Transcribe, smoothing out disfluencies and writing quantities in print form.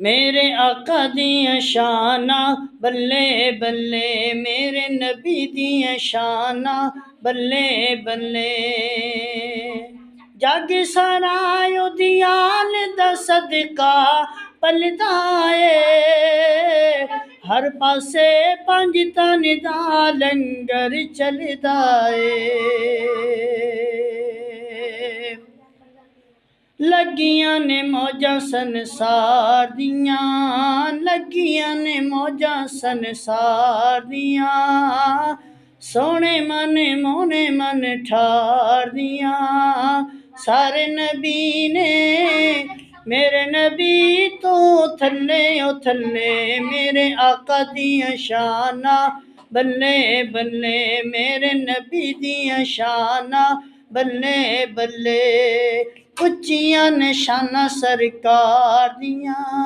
मेरे आका दियां शाना बल्ले बल्ले, मेरे नबी दियां शाना बल्ले बल्ले। जग सारा ओदी आल दा सदका पलदा ए, हर पासे पंज तन दा लंगर चलदा ए। लगियां ने मौजां संसार दियां, लगियां ने मौजां संसार दियां, सोने मन मोने मन ठार दियां। सारे नबी ने मेरे नबी तो थल्ले ओ थल्ले, मेरे आका दियां शाना बल्ले बल्ले, मेरे नबी दियां शाना बल्ले बल्ले। उच्चियां ने शानां सरकार दियां।